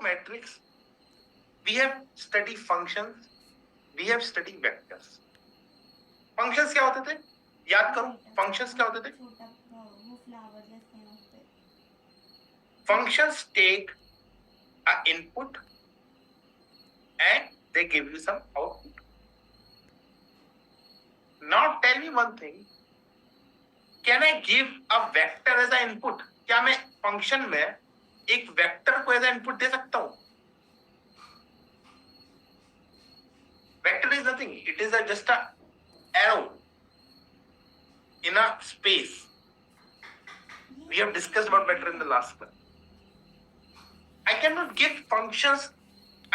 matrix, we have studied functions, we have studied vectors. Functions क्या होते थे? याद करो, functions क्या होते थे? Functions take an input and they give you some output. Now tell me one thing. Can I give a vector as an input? क्या मैं function में एक vector को as an input दे सकता हूँ? Vector is nothing. It is just a arrow in a space. We have discussed about vector in the last class. I cannot give functions.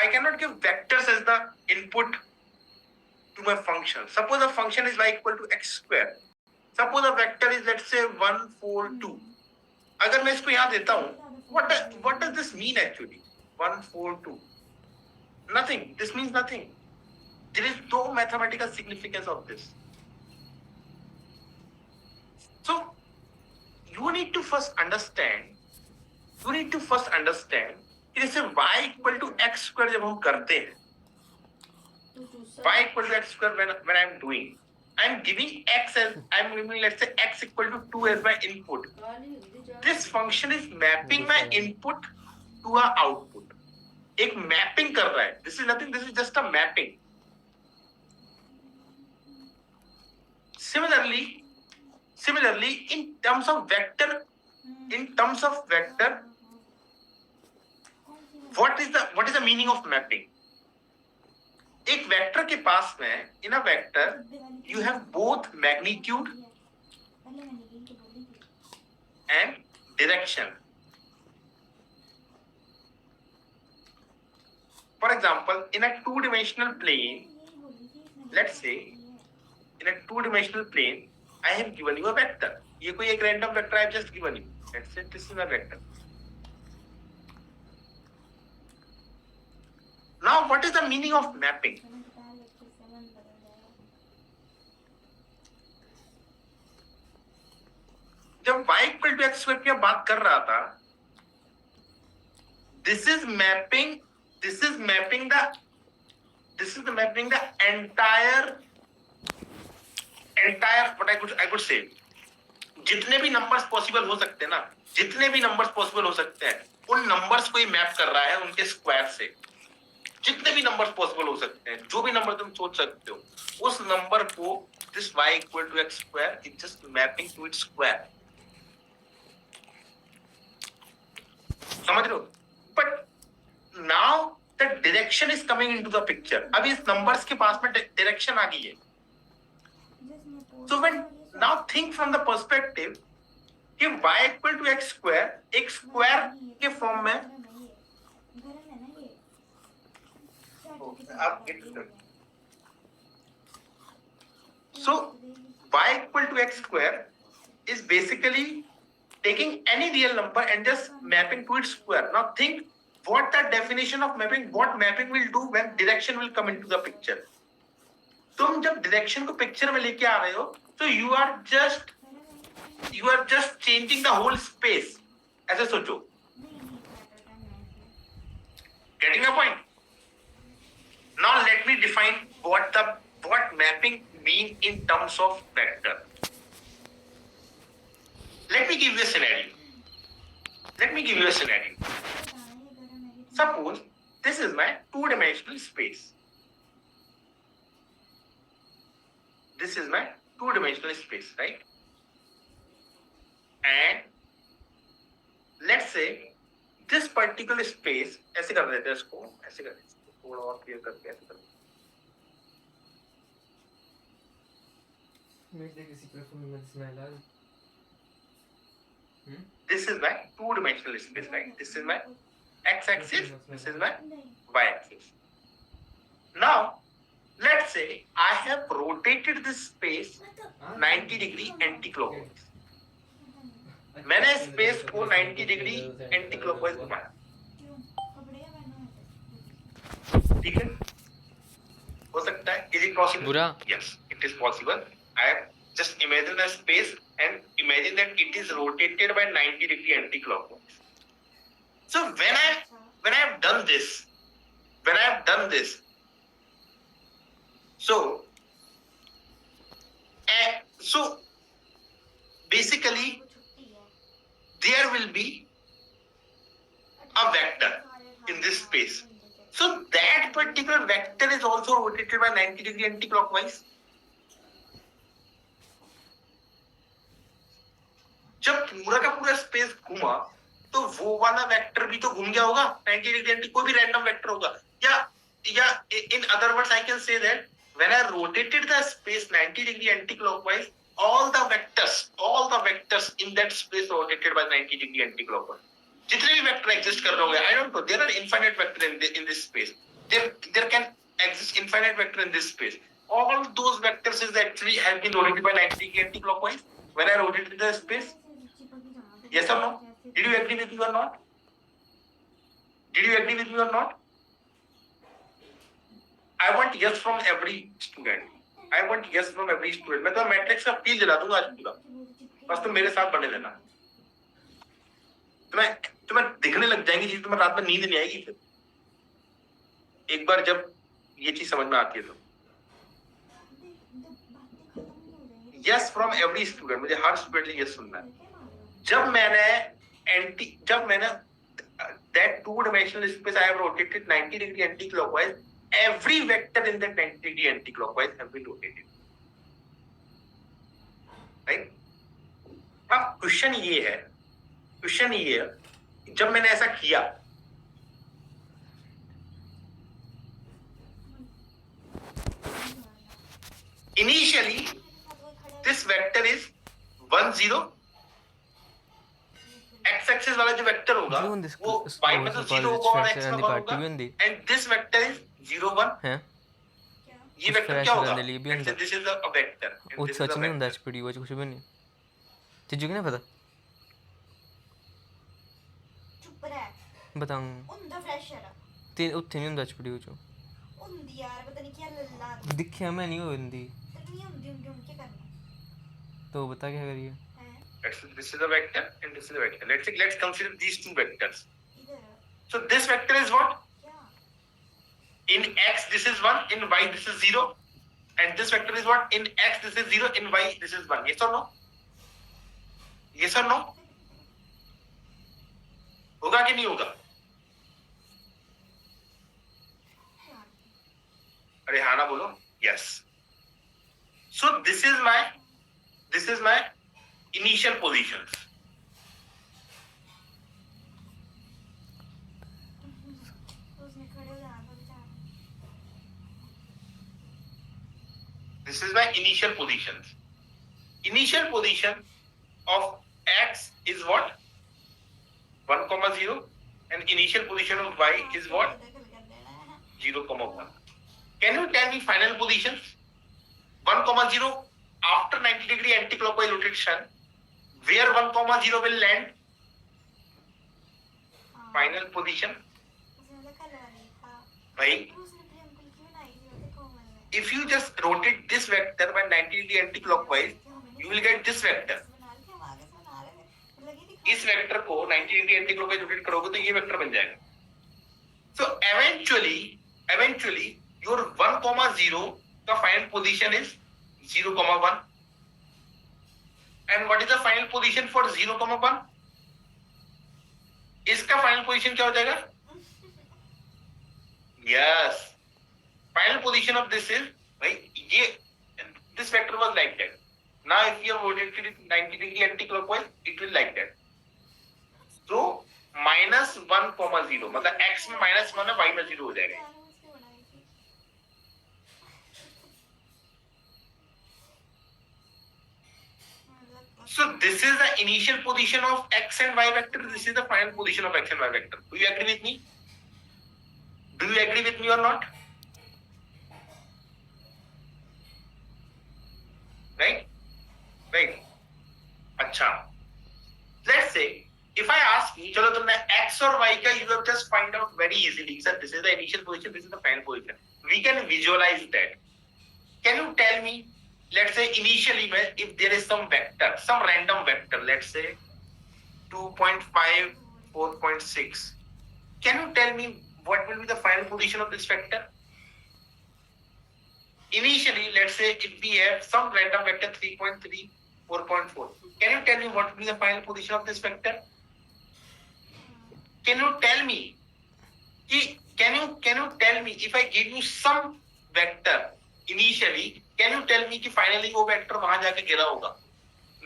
I cannot give vectors as the input to my function. Suppose a function is y equal to x square. Suppose a vector is, let's say, 1, 4, 2. अगर मैं इसको यहाँ देता हूँ, what does this mean actually? 1, 4, 2. Nothing. This means nothing. There is no mathematical significance of this. So you need to first understand. कि जैसे y equal to x square जब हम करते हैं, y equal to x square when I am doing, I am giving x as, I am giving, let's say, x equal to 2 as my input. This function is mapping my input to a output. एक mapping कर रहा है. This is nothing. This is just a mapping. Similarly, in terms of vector, what is the meaning of mapping? एक vector के पास में, in a vector, you have both magnitude and direction. For example, in a two-dimensional plane, let's say, in a two-dimensional plane, I have given you a vector. ये कोई एक random vector I have just given you. Let's say this is a vector. Now, what is the meaning of mapping? जब y equal to x square की बात कर रहा था, this is mapping the entire what I could say, जितने भी numbers possible हो सकते हैं ना, उन नंबर्स को ही मैप कर रहा है उनके स्क्वायर से. जितने भी नंबर्स पॉसिबल हो सकते हैं, जो भी नंबर तुम सोच सकते हो, उस नंबर को this y equal to x square is just mapping to its square. समझ रहे हो? But now the direction is coming into the picture. अभी इस नंबर्स के पास में डायरेक्शन आ गई है. So when now think from the perspective कि y equal to x square एक स्क्वायर के फॉर्म में आप get it. So y equal to x square is basically taking any real number and just mapping to its square. Now think what the definition of mapping, what mapping will do when direction will come into the picture. तुम जब direction को picture में लेके आ रहे हो, तो you are just changing the whole space. ऐसे सोचो. Getting a point? Now let me define what mapping mean in terms of vector. Let me give you a scenario. Suppose this is my two-dimensional space. This is my two-dimensional space, right? And let's say this particular space, ऐसे कर देते हैं इसको, ऐसे कर देते हैं, थोड़ा और क्लियर करके ऐसे कर देते हैं. This is my two-dimensional space, right? This is my x-axis, this is my y-axis. Now, let's say I have rotated this space 90 degree anti-clockwise. मैंने स्पेस को 90 डिग्री एंटी क्लॉकवाइज घुमाया. ठीक है, हो सकता है. Is it possible? Yes, it is possible. I have just imagine a space and imagine that it is rotated by 90 degree anti-clockwise. So when I when I have done this, so basically there will be a vector in this space. So that particular vector is also rotated by 90 degree anti-clockwise. जब पूरा का पूरा space घूमा तो वो वाला vector भी तो घूम गया होगा 90 डिग्री एंटी, कोई भी रैंडम वेक्टर होगा, या in other words I can say that when I rotated the space 90 degree anti-clockwise, all the vectors in that space rotated by 90 degree anti-clockwise. जितने भी वेक्टर एग्जिस्ट कर रहे होंगे, I don't know, there are infinite vector in this space. There can exist infinite vector in this space. All those vectors is actually have been rotated by 90 degree anti-clockwise when I rotated the space. Yes or no? Did you agree with me or not? I want yes from every student. मैं तो matrix का feel दिला दूंगा आज पूरा, बस तुम मेरे साथ बने रहना। तुम्हें दिखने लग जाएंगी चीज, तुम्हें रात में नींद नहीं आएगी फिर, एक बार जब ये चीज समझ में आती है तो। यस फ्रॉम एवरी स्टूडेंट, मुझे हर स्टूडेंट से यस सुनना है। जब मैंने that two-dimensional space I have rotated 90 degree anti-clockwise, every vector in that 90 degree anti-clockwise have been rotated, right? अब क्वेश्चन ये है जब मैंने ऐसा किया, initially this vector is 1 0, x axis वाला जो वेक्टर होगा वो y में तो 0 होगा और x में 1 होगा, and this vector is 0 1 है। ये वेक्टर क्या होगा? This is a vector. वो सच नहीं ਹੁੰਦਾ एचपीडी वो कुछ भी नहीं तुझे क्या पता? चुप रह, बताऊं ਹੁੰਦਾ फ्रेशर ਤੇ ਉੱਥੇ ਨਹੀਂ ਹੁੰਦਾ ਐਚਪੀਡੀ ਵਿੱਚ ਹੁੰਦੀ यार, पता नहीं क्या लल्ला दिखिया मैं नहीं ਹੁੰਦੀ नहीं ਹੁੰਦੀ क्या करना तो बता क्या करिए। This is a vector and this is a vector. Let's consider these two vectors. So this vector is what? In x this is 1, in y this is 0, and this vector is what? In x this is 0, in y this is 1. Yes or no? Yes or no? होगा कि नहीं होगा? अरे हाँ ना बोलो। Yes. So this is my initial positions. This is my initial positions. Initial position of x is what? 1, 0, and initial position of y is what? 0, 1. Can you tell me final positions? 1, 0 after 90 degree anti-clockwise rotation, where 1, 0 will land? Final position. Right? If you just rotate this vector by 90 degree anti-clockwise, you will get this vector. इस vector को 90 degree anti clockwise rotate करोगे तो ये vector बन जाएगा. So eventually your 1, 0 का final position is 0, 1. And what is the final position for 0, 1? इसका final position क्या हो जाएगा? Yes. Final position of this is, right? This vector was like that. Now if you have rotated it 90 degree anti-clockwise, it will like that. So -1, 0 मतलब x में -1 है, y में 0 हो जाएगा. So this is the initial position of x and y vector. This is the final position of x and y vector. Do you agree with me? Do you agree with me or not? Right? अच्छा. Let's say if I ask you, चलो तुमने x और y का you have just find out very easily. Sir, this is the initial position, this is the final position. We can visualize that. Can you tell me? Let's say initially, if there is some vector, some random vector, let's say 2.5, 4.6, can you tell me what will be the final position of this vector? Initially, let's say if we have some random vector 3.3, 4.4. Can you tell me what will be the final position of this vector? Can you tell me? Can you tell me if I give you some vector initially, can you tell me कि finally वो vector वहां जाके गिरा होगा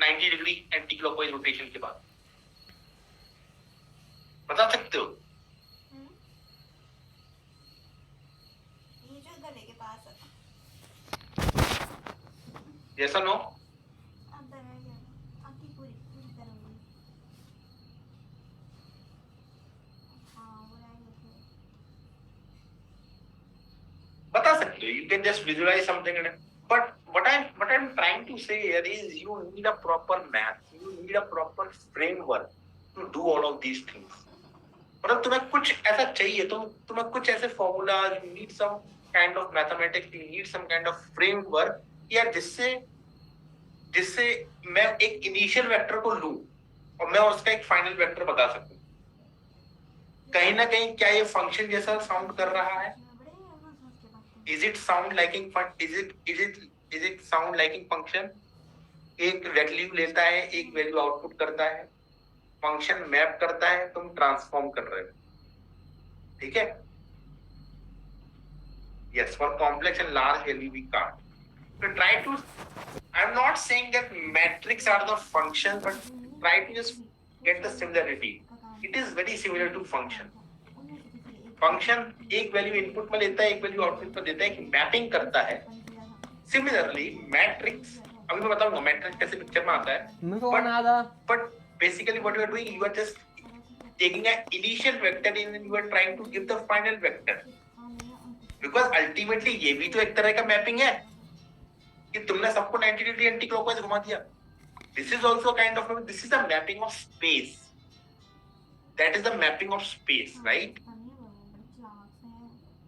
90 degree anti clockwise rotation के बाद? बता सकते हो? ये जो गले के पास है Yes or no? अंदर है क्या? आपकी पूरी पूरी तरह हुई। हाँ वो रह गई थी। बता सकते हो. You can just visualize something in it. But what I'm trying to say here is you need a proper math. You need a proper framework to do all of these things. मतलब तुम्हें कुछ ऐसा चाहिए, तुम्हें कुछ ऐसे formulas, you need some kind of mathematics, you need some kind of framework यार जिससे मैं एक इनिशियल वेक्टर को लूं और मैं उसका एक फाइनल वेक्टर बता सकूं. कहीं ना कहीं क्या ये फंक्शन जैसा साउंड कर रहा है? Is it sound like function? एक वैल्यू लेता है, एक वैल्यू आउटपुट करता है, फंक्शन मैप करता है, तुम ट्रांसफॉर्म कर रहे हो. ठीक है? Yes, for complex and large value we can't. So try to. I'm not saying that metrics are the function, but try to just get the similarity. It is very similar to function. Function एक value input में लेता है, एक value output में देता है, एक mapping करता है. सिमिलरली मैट्रिक्स, अभी मैं बताऊंगा मैट्रिक्स कैसे पिक्चर में आता है. But basically what you are doing, you are just taking an initial vector and you are trying to give the final vector. Because ultimately ये भी तो एक तरह का मैपिंग है कि तुमने सबको 90 डिग्री एंटी क्लॉकवाइज घुमा दिया. This is also kind of this is a mapping of space. That is the mapping of space, right?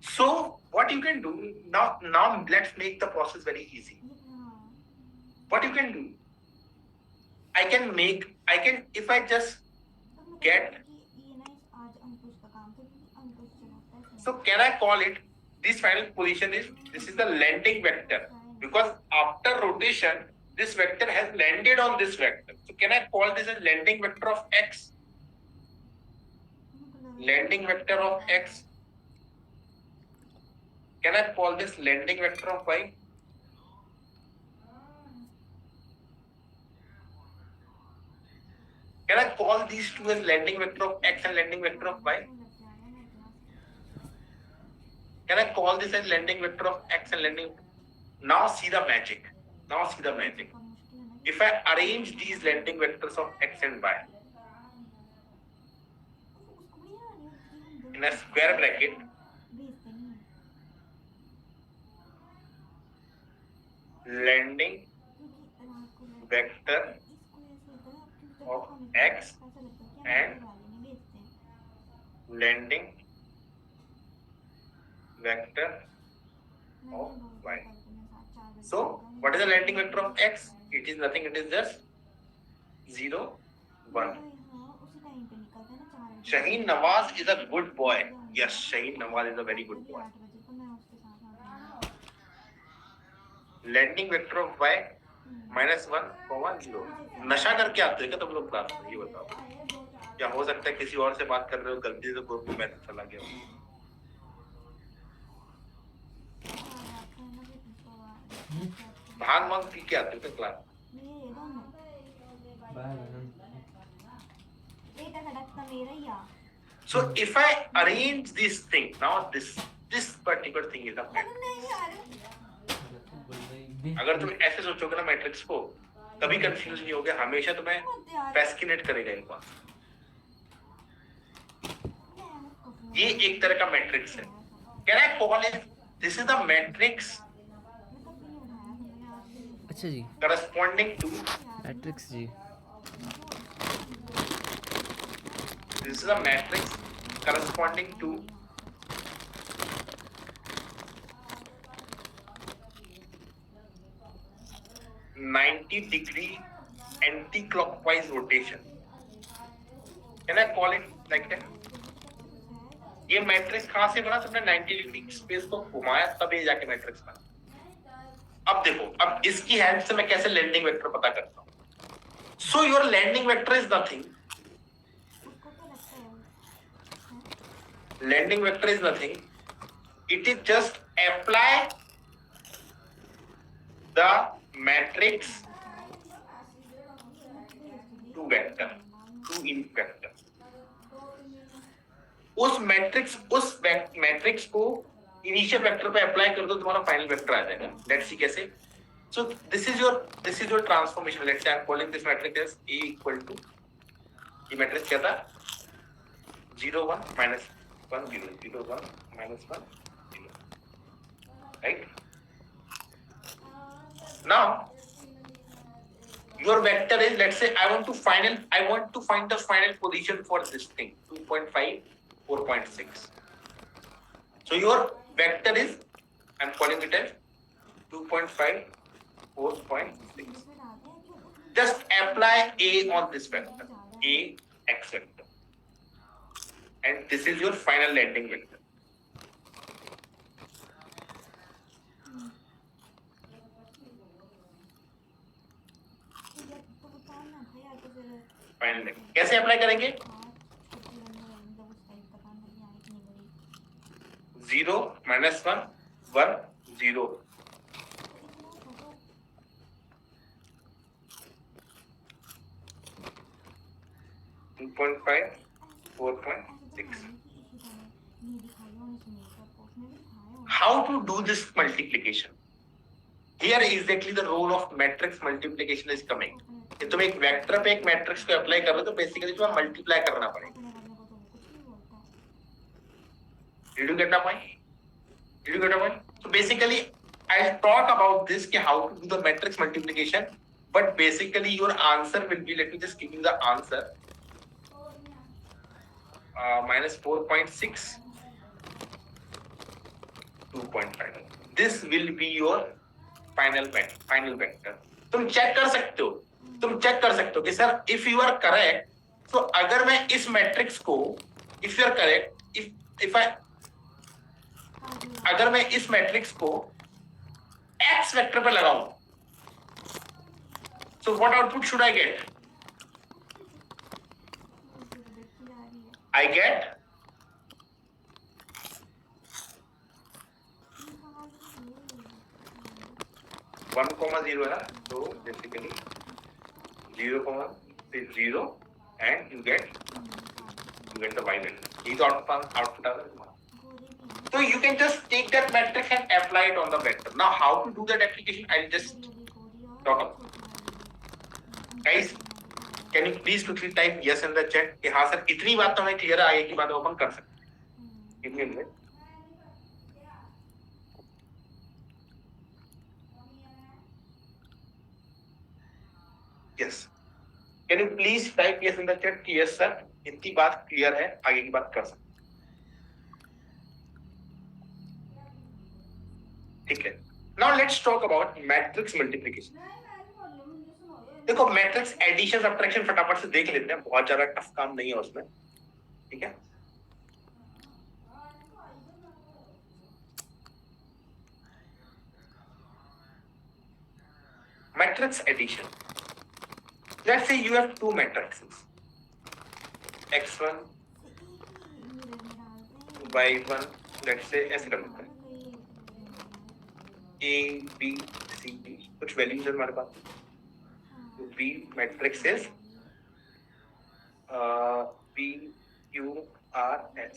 So what you can do now let's make the process very easy. What you can do, if I just get, so can I call it, this final position this is the landing vector, because after rotation this vector has landed on this vector. So can I call this as landing vector of x? Landing vector of x. Can I call this landing vector of y? Can I call these two as landing vector of x and landing vector of y? Can I call this as landing vector of x and landing? Now see the magic. If I arrange these landing vectors of x and y in a square bracket, landing vector of x and landing vector of y. So what is the landing vector of x? It is nothing, it is just 0, 1. Shaheen Nawaz is a good boy. Yes, Shaheen Nawaz is a very good boy. Landing vector of y -1, 0. नशा करके आते हो क्या तुम लोग class में? ये बताओ. या हो सकता है किसी और से बात कर रहे हो, गलती से ग्रुप में मैसेज चला गया. भांग वांग पी के आते हो क्या class? So if I arrange this thing, now this particular thing is a matrix. अगर तुम ऐसे सोचोगे ना मैट्रिक्स को, कभी कंफ्यूज नहीं होगे, हमेशा तुम्हें फैसिनेट करेगा एक बात. ये एक तरह का मैट्रिक्स है. Can I call it this is the matrix? अच्छा जी, corresponding to मैट्रिक्स जी. This is a matrix corresponding to (90° anti-clockwise rotation. Can I call it like that? ये मैट्रिक्स कहां से बना? तुमने 90 डिग्री स्पेस को घुमाया तब ये जाके मैट्रिक्स बना। अब देखो, अब इसकी हेल्प से मैं कैसे लैंडिंग वेक्टर पता करता हूं। So your landing vector is nothing, उसको क्या लगता है? Landing vector is nothing, it is just apply the matrix to vector, to in vector. उस मैट्रिक्स को इनिशियल वेक्टर पे अप्लाई कर दो, तुम्हारा फाइनल वेक्टर आ जाएगा। लेट्स सी कैसे। So this is your transformation. Let's say I am calling this matrix as A equal to, ये matrix क्या था? 0 1 -1 0 0 1 -1 0, right? Now your vector is, let's say I want to find the final position for this thing, 2.5 4.6. So your vector is, I'm calling it as 2.5 4.6. Just apply A on this vector, A x vector, and this is your final landing vector. Final कैसे apply करेंगे? 0 -1 1 0, 2.5 4.6. How to do this multiplication? Here exactly the role of matrix multiplication is coming. कि तुम एक vector पे एक matrix को apply कर रहे हो तो बेसिकली तुम्हें मल्टीप्लाई करना पड़ेगा। Did you get the point? Did you get the point? So basically, I'll talk about this कि how to do the matrix multiplication, but basically your answer will be, let me just give you the answer. -4.6 2.5. This will be your final vector. तुम check कर सकते हो कि sir if you are correct, तो अगर मैं इस matrix को, इफ यू आर करेक्ट, अगर मैं इस मैट्रिक्स को एक्स वेक्टर पे लगाऊं, so what output should I get? I get 1,0 है ना, तो basically 0,0 and you get the y value. ये तो output आ रहा है। So you can just take that matrix and apply it on the vector. Now how to do that application? I'll just talk about. Guys, can you please quickly type yes in the chat कि हाँ sir इतनी बात तो हमें clear है, आगे की बात ओपन कर सकते हैं। Give me a minute. Yes. Can you please type yes in the chat कि yes sir इतनी बात क्लियर है, आगे की बात कर सकते हैं। ठीक है। Now let's talk about matrix multiplication. देखो मैट्रिक्स एडिशन सब्ट्रैक्शन फटाफट से देख लेते हैं, बहुत ज्यादा टफ काम नहीं है उसमें, ठीक है। Matrix addition, let's say you have two matrices, x1 y1, let's say ऐसे कर लेते हैं, A B C D, कुछ वैल्यूज है हमारे पास। B matrix is P Q R S.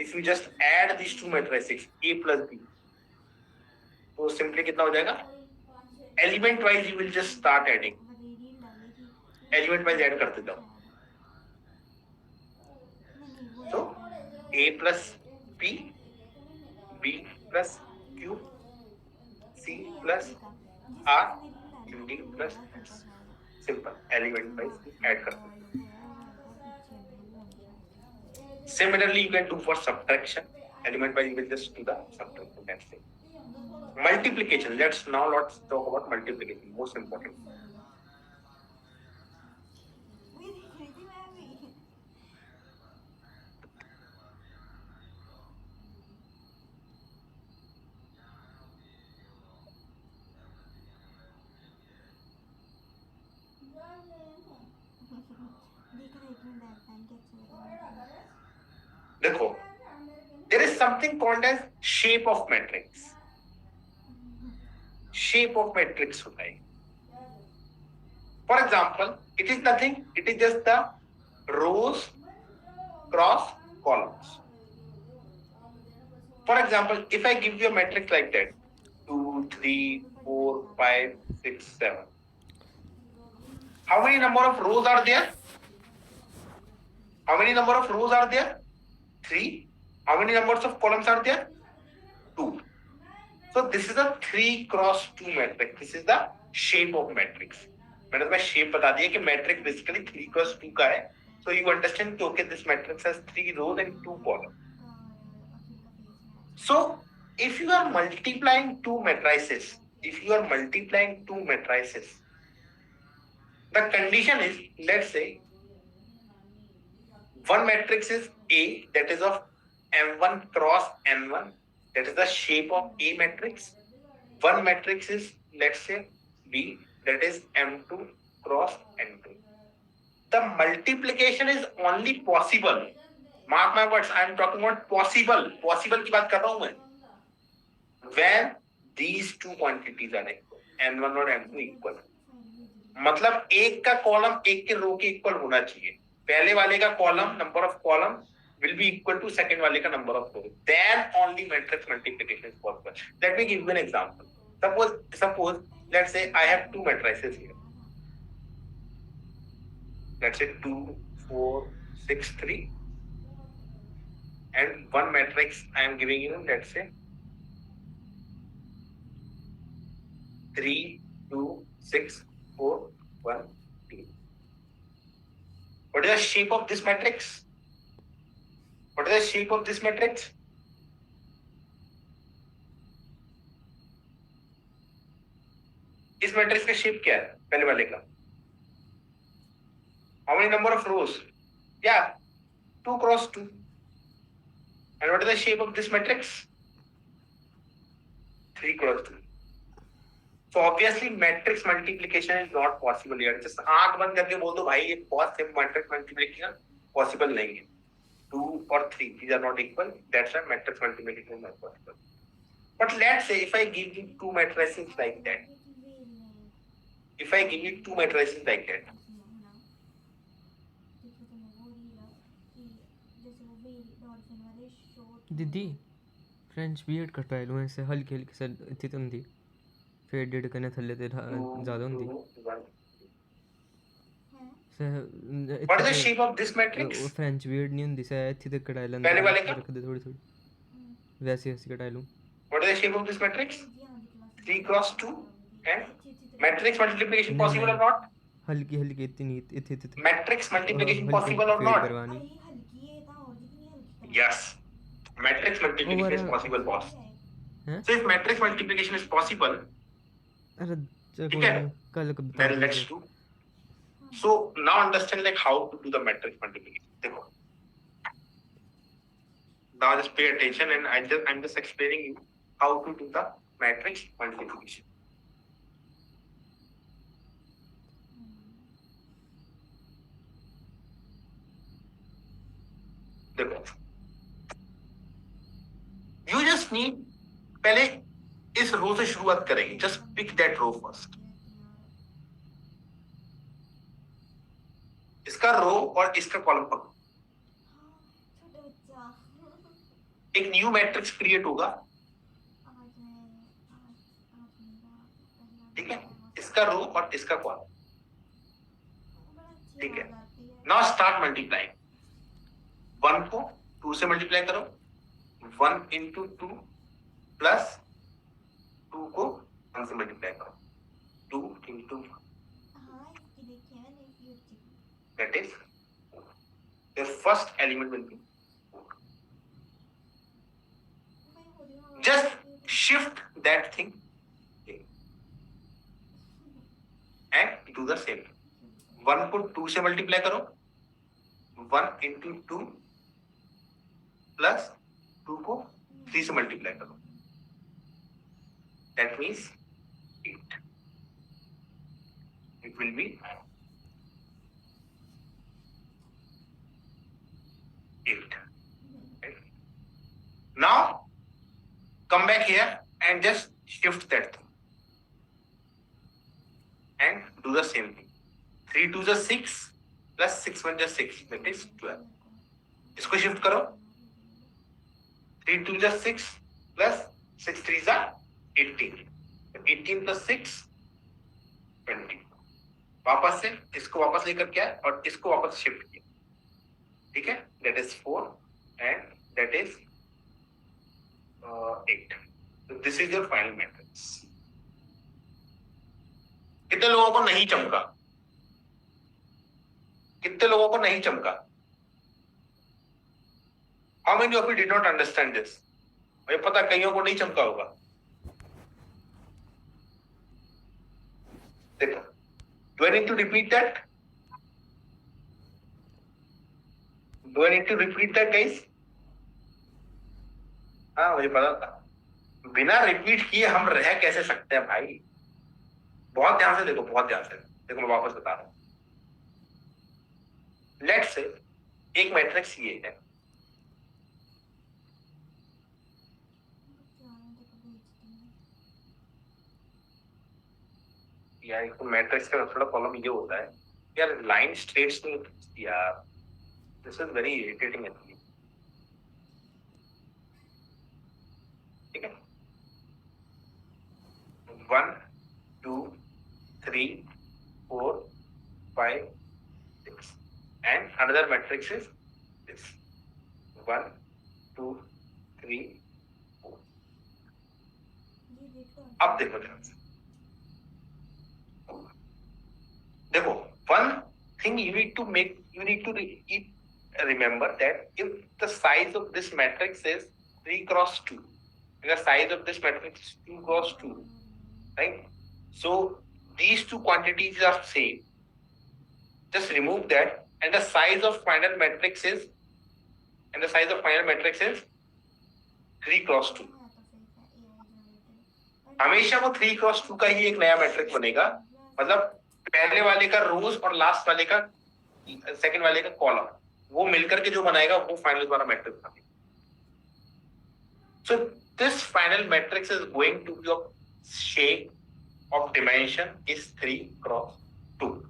If you just add these two matrices A plus B, तो simply कितना हो जाएगा? Element wise you will just start adding. Element wise add करते जाओ। So A plus P, B plus Q, C plus R, D plus S. Simple. Element wise add करते हैं। Similarly, you can do for subtraction. Element wise, you will just do the subtraction. That's it. Multiplication. Let's talk about multiplication. Most important. देख रहा है एक minute पहन के अच्छा लगा देखो, there is something called as shape of matrix. Shape of matrix होता है. For example, it is nothing. It is just the rows cross columns. For example, if I give you a matrix like that, 2, 3, 4, 5, 6, 7. How many number of rows are there? How many number of rows are there? 3. How many numbers of columns are there? 2. So this is a 3 cross 2 matrix. This is the shape of matrix. मैंने तुम्हें shape बता दिया कि matrix basically 3 cross 2 का है. So you understand कि okay, this matrix has 3 rows and 2 columns. So if you are multiplying two matrices, the condition is, let's say, one matrix is A, that is of M1 cross N1, that is the shape of A matrix. One matrix is, let's say, B, that is M2 cross N2. The multiplication is only possible. Mark my words, I am talking about possible. Possible की बात कर रहा हूं मैं. When these two quantities are equal, N1 और N2 equal. मतलब एक का कॉलम एक के रो के इक्वल होना चाहिए. पहले वाले का column, number of column will be equal to second वाले का number of rows. Then only matrix multiplication is possible. Let me give you an example. Suppose, let's say I have two matrices here. Let's say 2, 4, 6, 3. And one matrix I am giving you, let's say 3, 2, 6, 4, 1, 2. What is the shape of this matrix? What is the shape of this matrix? इस matrix का shape क्या है पहले वाले का? How many number of rows? Yeah, 2 cross 2. And what is the shape of this matrix? 3 cross 2. So obviously matrix multiplication is not possible here. Just आंख बंद करके बोल दो भाई ये बहुत सिंपल matrix multiplication possible नहीं है. 2 or 3, these are not equal. That's why matrix multiplication is not possible. But let's say if I give you two matrices like that. If I give you two matrices like that. दीदी French BEd करता है लोगों से हल्की हल्की सा इतनी तो होंगी फिर डेढ़ करने थल्ले ते ज़्यादा होंगी What is the shape of this matrix? फ्रेंच बीएड नहीं होंगी से इतनी तक कटाई लेंगे पहले वाले का? रख दे थोड़ी थोड़ी वैसे ऐसी कटाई लूँ. What is the shape of this matrix? 3 cross 2. And matrix multiplication possible or not? हल्की हल्की इतनी इतनी Matrix multiplication possible or not? करवानी. Yes. Matrix multiplication is possible, boss. Huh? So if matrix multiplication is possible, अरे ठीक है? कल कब बता then let's do. So now understand like how to do the matrix multiplication. देखो. Now just pay attention and I'm just explaining you how to do the matrix multiplication. देखो. You just need पहले इस रो से शुरुआत करेंगे. Just pick that row first. इसका रो और इसका कॉलम पकड़ो. एक न्यू मैट्रिक्स क्रिएट होगा. ठीक है, इसका रो और इसका कॉलम. ठीक है, नाउ स्टार्ट मल्टीप्लाइंग. 1 को 2 से मल्टीप्लाई करो. 1 into 2 प्लस 2 को 1 से मल्टीप्लाई करो. 2 into that is the first element will be 4. Just shift that thing and do the same. 1 को 2 से मल्टीप्लाई करो. 1 into 2 प्लस 2 को 3 से मल्टीप्लाई करो. That means 8. It will be Now come back here and just shift that thing and do the same thing. 3 2 is 6 plus 6 1 is 6, that is 12. इसको shift करो. 3 2 is 6 plus 6 3 is 18. 18 plus 6 20. वापस से इसको वापस लेकर के आए और इसको वापस शिफ्ट किया. ठीक है, that is 4 and that is 8. So this is your final matrix. कितने लोगों को नहीं चमका? कितने लोगों को नहीं चमका? How many of you did not understand this? मुझे पता कईयों को नहीं चमका होगा. देखो, do I need to repeat that? Do I need to repeat that, guys? हाँ, मुझे पता था. बिना रिपीट किए हम रह कैसे सकते हैं भाई? बहुत ध्यान से देखो, बहुत ध्यान से देखो. मैं वापस बता रहा हूं. लेट्स से एक मैट्रिक्स ये है. यार एक मैट्रिक्स का थोड़ा प्रॉब्लम ये होता है यार, लाइन स्ट्रेट्स नहीं खींचती यार. This is very irritating actually. ठीक है, 1 2 3 4 5 6 and another matrix is this 1 2 3 4. अब देखो ध्यान से. देखो, one thing you need to remember that if the size of this matrix is 3 cross 2, the size of this matrix is 2 cross 2, right? So these two quantities are same. Just remove that, and the size of final matrix is 3 cross 2. हमेशा वो 3 cross 2 का ही एक नया matrix बनेगा. मतलब पहले वाले का रोज और लास्ट वाले का, सेकंड वाले का कॉलम, वो मिलकर के जो बनाएगा वो फाइनल वाला मैट्रिक्स बनेगा. So this final matrix is going to be of shape of dimension is 3 cross 2,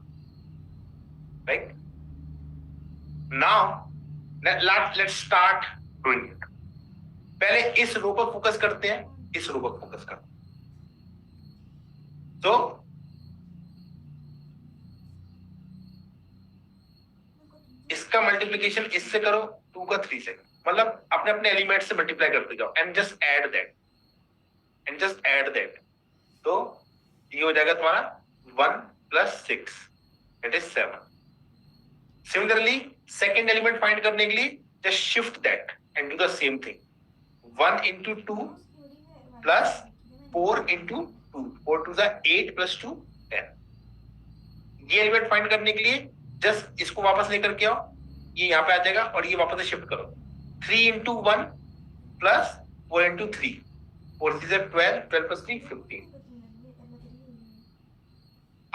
right? Now let's start doing it. पहले इस रो पर फोकस करते हैं, इस रो पर फोकस करते हैं. तो इसका मल्टीप्लिकेशन इससे करो 2 का 3 से, मतलब अपने अपने एलिमेंट से मल्टीप्लाई करते जाओ एंड जस्ट ऐड दैट. तो ये हो जाएगा तुम्हारा 1 plus 6, that is 7. Similarly second element find करने के लिए just shift that and do the same thing. 1 into 2 plus 4 into 2, 4 2 is 8 plus 2 10. ये एलिमेंट फाइंड करने के लिए जस्ट इसको वापस लेकर के आओ, ये यहाँ पे आ जाएगा और ये वापस से शिफ्ट करो. 3 into 1 plus 4 into 3, 4 3 is 12, 12 plus 3 15.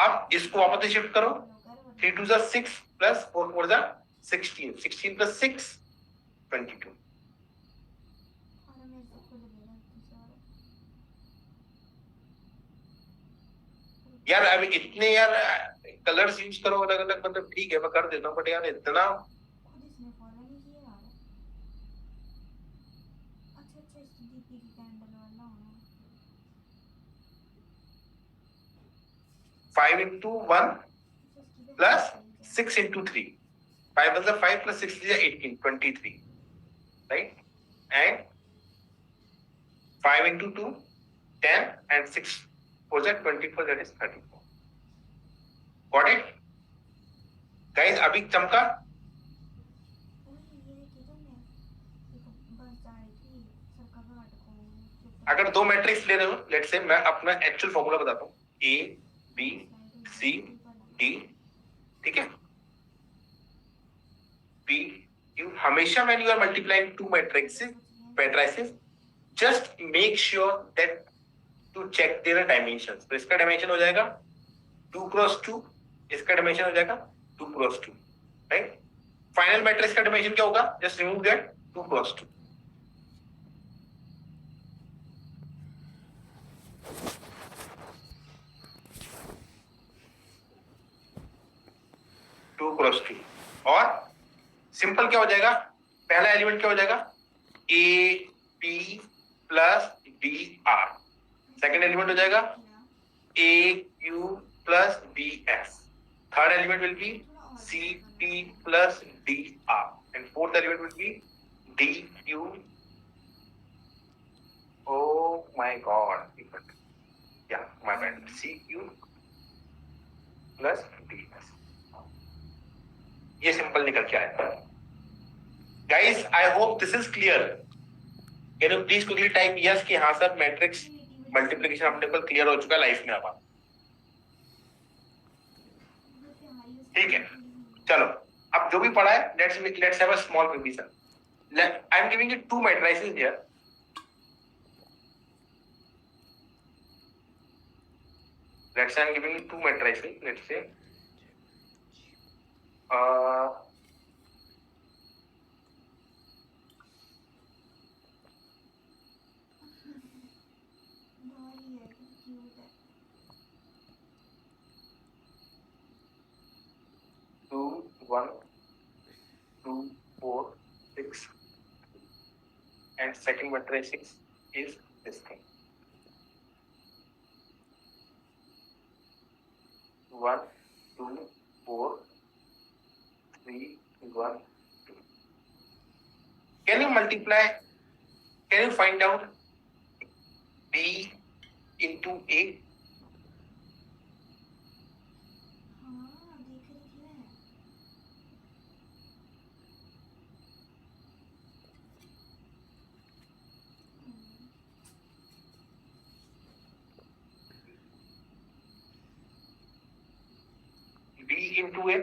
अब इसको वापस से शिफ्ट करो. 3 2 is 6 plus 4 4 is 16, 16 plus 6 22. यार अभी इतने यार कलर्स यूज करो अलग अलग, मतलब ठीक है मैं कर देता हूँ, बट यार इतना five into 1 plus 6 into 3. 5 is 5 plus 6 is 18, 23, right? And 5 into 2 10 and 6 4 is 24, that is 34. Got it? Guys, अभी चमका? अगर दो मैट्रिक्स ले रहे हो, लेट्स से मैं अपना एक्चुअल फॉर्मूला बताता हूँ. A B C D, ठीक है? B, you हमेशा when you are multiplying two matrices, just make sure that to check their dimensions. तो इसका डायमेंशन हो जाएगा 2 cross 2, इसका डायमेंशन हो जाएगा 2 cross 2, राइट? फाइनल मैट्रिक्स का डायमेंशन क्या होगा? Just remove that 2 cross 2. Cross 2 और सिंपल क्या हो जाएगा, पहला एलिमेंट क्या हो जाएगा A P plus B R, second element हो जाएगा A Q plus B S, third element will be C P plus D R and fourth element will be D Q, oh my god, yeah my bad, C Q plus D S, ये simple निकल के आएगा। Guys I hope this is clear, can you please quickly type yes कि हाँ sir matrix multiplication अपने को clear हो चुका है लाइफ में अब। ठीक है, चलो अब जो भी पढ़ा है let's have a small revision. I am giving you to matrices here, let's say I'm giving you two matrices, let's say two, one, two, four, six, and second matrix is this thing. 1, 2, 4, 3, 1, 2. Can you multiply? Can you find out B into A? B into A.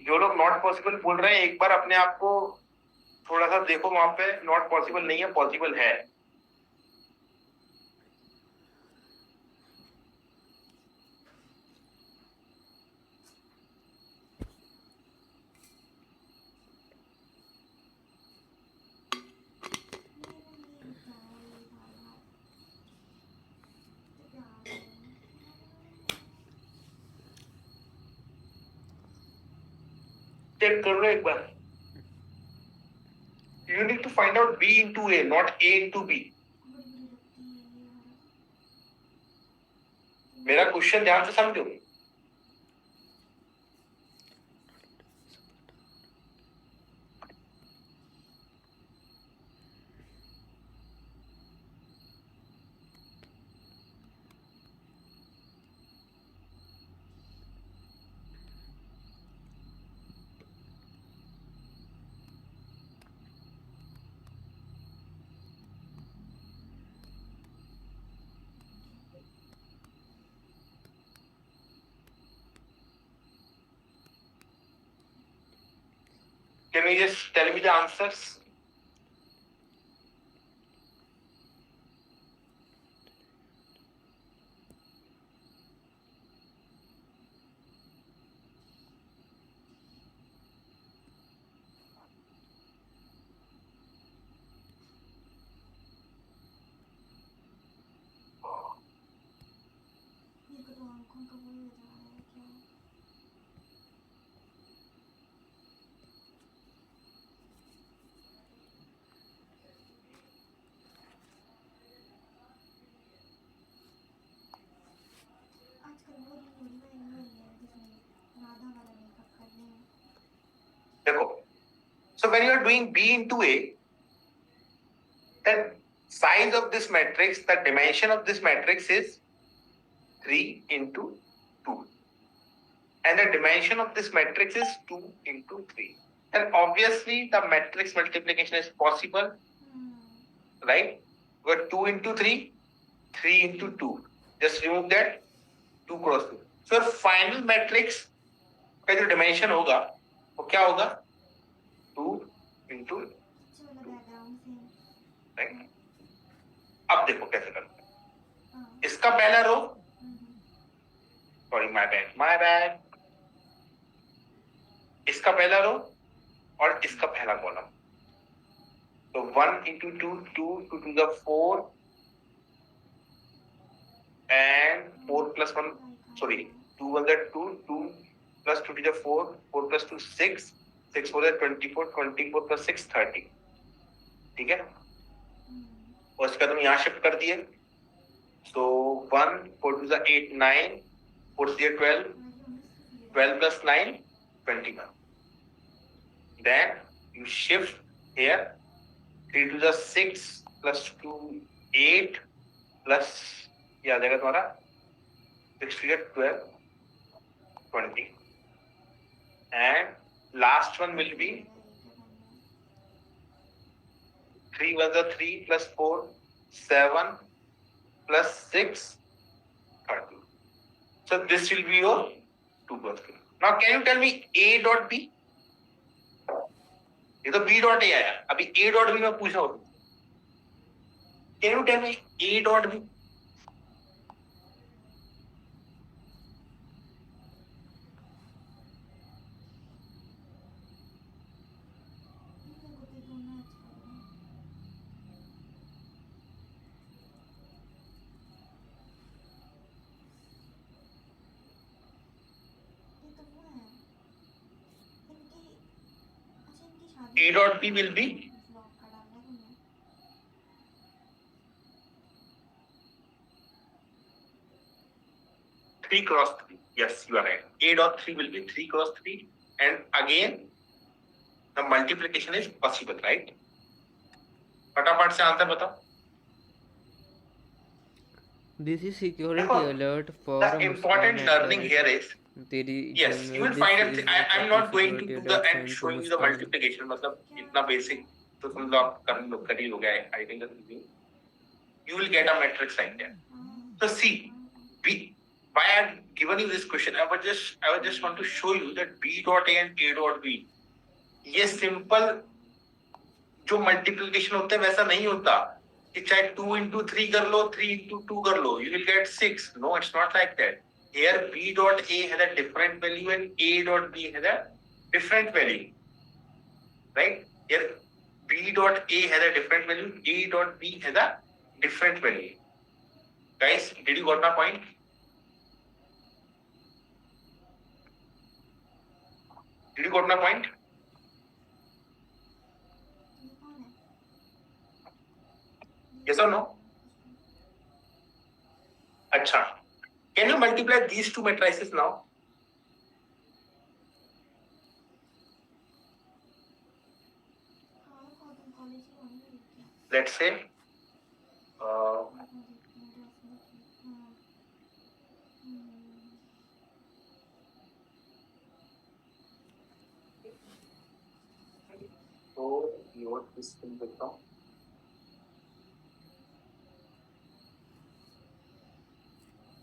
जो लोग not possible बोल रहे हैं एक बार अपने आप को थोड़ा सा देखो, वहां पे नॉट पॉसिबल नहीं है, पॉसिबल है। चेक कर लो एक बार, you need to find out B into A, not A into B. मेरा क्वेश्चन ध्यान से समझो। Can you just tell me the answers? देखो, so when you are doing B into A, the size of this matrix, the dimension of this matrix is 3 into 2, and the dimension of this matrix is 2 into 3, and obviously the matrix multiplication is possible, right? But 2 into 3, 3 into 2, just remove that 2 cross 2, so your final matrix का जो dimension होगा वो क्या होगा 2 into, right? अब देखो कैसे करते हैं। इसका पहला रो, सॉरी माय बैड, इसका पहला रो और इसका पहला कॉलम, तो 1 into 2, 2 to the 4, and 4 plus 1, sorry, 2 1 are 2, 2 plus 2 is 4, 4 plus 2 6, 6 4 is 24, 24 plus 6 30. ठीक है, और इसका तुम यहाँ शिफ्ट कर दिए, so 1 4 2 is 8 9, 4 3 is 12, 12 plus 9 21. Then you shift here, 3 2 is 6 plus 2 8 plus ये आ जाएगा तुम्हारा 6 3 is 12 20, and last one will be 3 1 is 3 plus 4 7 plus 6 30. So this will be your 2 cross 3. Now can you tell me A dot B? ये तो B dot A आया, अभी A dot B मैं पूछ रहा हूँ, can you tell me A dot B? A dot B will be 3 cross 3. Yes, you are right. A dot 3 will be 3 cross 3, and again the multiplication is possible, right? फटाफट से answer बताओ. This is security देखो, alert for the important learning here is, yes, you will find it. I'm not going to do the and showing you the multiplication. मतलब इतना basic तो तुम लोग कर ही लोगे. I think that you will get a matrix like that. So see, why I have given you this question? I was just want to show you that B dot A and A dot B, ये simple जो multiplication होते हैं वैसा नहीं होता कि चाहे 2 into 3 कर लो, 3 into 2 कर लो, you will get 6. No, it's not like that. Here B dot A has a different value and A dot B has a different value, right? Here B dot A has a different value, A dot B has a different value. Guys, did you got my point? Did you got my point? Yes or no? Acha. Can you multiply these two matrices now? Let's say so your system become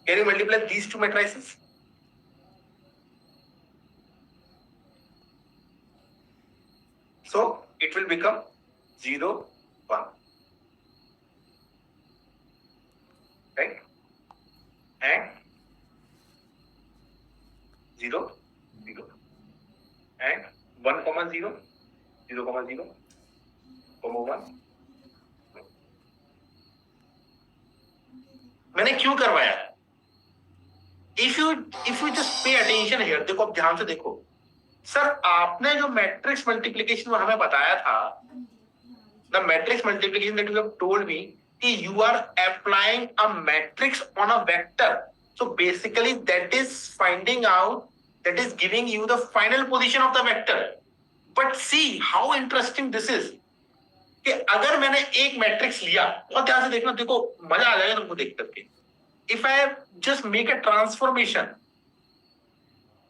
can you multiply these two matrices? So it will become 0 1, right? And 0 0 and 1 comma 0 0 comma 0 comma 1. मैंने क्यों करवाया? If you just pay attention here, देखो अब ध्यान से देखो. Sir आपने जो मैट्रिक्स मल्टीप्लिकेशन में हमें बताया था, the matrix multiplication that you have told me, you are applying a matrix on a vector. So basically that is finding out, that is giving you the final position of the vector. But see how interesting this is. कि अगर मैंने एक matrix लिया, बहुत ध्यान से देखना, देखो मजा आ जाएगा तुमको देख करके. If I just make a transformation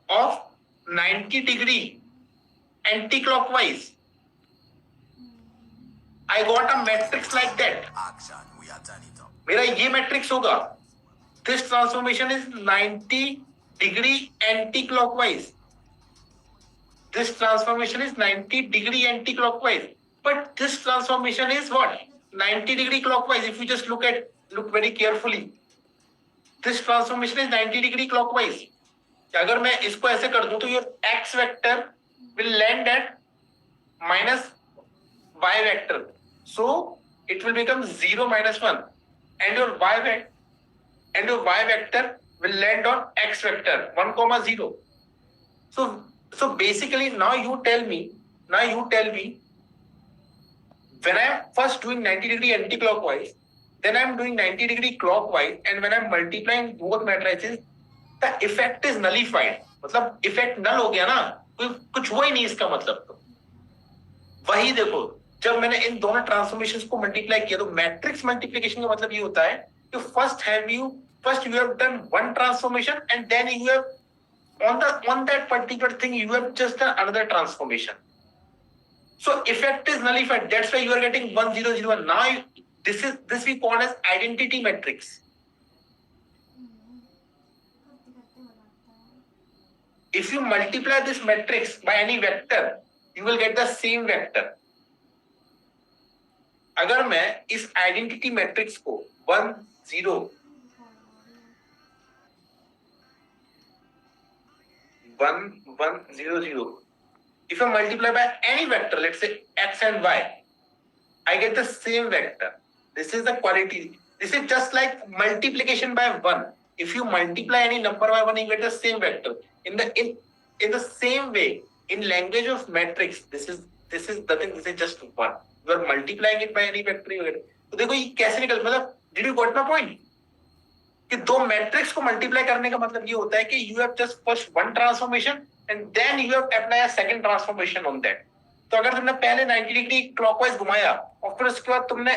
of 90 degree anti-clockwise, I got a matrix like that. मेरा ये मैट्रिक्स होगा. This transformation is 90 degree anti-clockwise. This transformation is 90 degree anti-clockwise. But this transformation is what? 90 degree clockwise. If you just look very carefully, this transformation is 90 degree clockwise. अगर मैं इसको ऐसे कर दूं तो your x vector will land at minus y vector. So it will become 0 minus 1, and your y vector and your y vector will land on x vector 1, 0. So basically now you tell me when I am first doing 90-degree anti-clockwise, then I am doing 90-degree clockwise, and when I am multiplying both matrices, the effect is nullified. मतलब effect null हो गया ना, कुछ हुआ ही नहीं इसका मतलब। तो वही देखो, जब मैंने इन दोनों ट्रांसफॉर्मेशंस को मल्टीप्लाई किया तो मैट्रिक्स मल्टीप्लिकेशन का मतलब ये होता है कि first you have done one transformation and then you have on that particular thing you have just done another transformation. So effect is nullified. That's why you are getting 1, 0, 0, 1. Now this we call as identity matrix. करते बनाता है। If you multiply this matrix by any vector, you will get the same vector. अगर मैं इस identity matrix को 1, 0, 1, 1, 0, 0, if I multiply by any vector, let's say x and y, I get the same vector. This is the quality. This is just like multiplication by 1. If you multiply any number by 1, you get the same vector. In the same way, in language of matrix, this is nothing. This is just 1. You are multiplying it by any vector. You get. तो देखो ये कैसे निकल, मतलब did you got my point? कि दो matrix को multiply करने का मतलब ये होता है कि you have just first one transformation and then you have apply a second transformation on that. तो अगर तुमने पहले 90 डिग्री क्लॉकवाइज घुमाया और फिर उसके बाद तुमने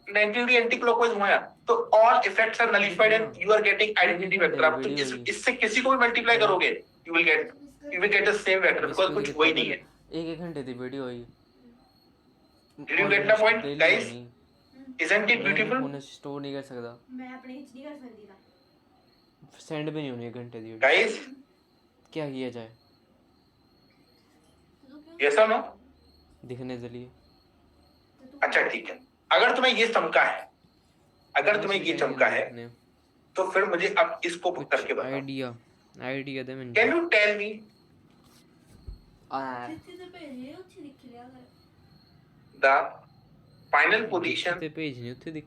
90 डिग्री एंटी क्लॉकवाइज घुमाया तो all effects are nullified and you are getting identity vector. अब तुम इससे किसी को भी मल्टीप्लाई करोगे you will get the same vector because कुछ हुआ ही नहीं है। एक घंटे की वीडियो आई। Did you get my point, guys? Isn't it beautiful? Phone store नहीं कर सकता, मैं अपने हिच नहीं कर सकती था। सेंड भी नहीं होनी एक घंटे की। Guys, क्या किया जाए? yes or no? दिखने चलिए। अच्छा ठीक है, अगर तुम्हें ये चमका है तो फिर मुझे अब इसको पुट करके बताओ। आइडिया दे मैंने। Can you tell me जितने से पहले अच्छी दिख लिया अगर the final position? ते पेज नहीं उत्थे दिख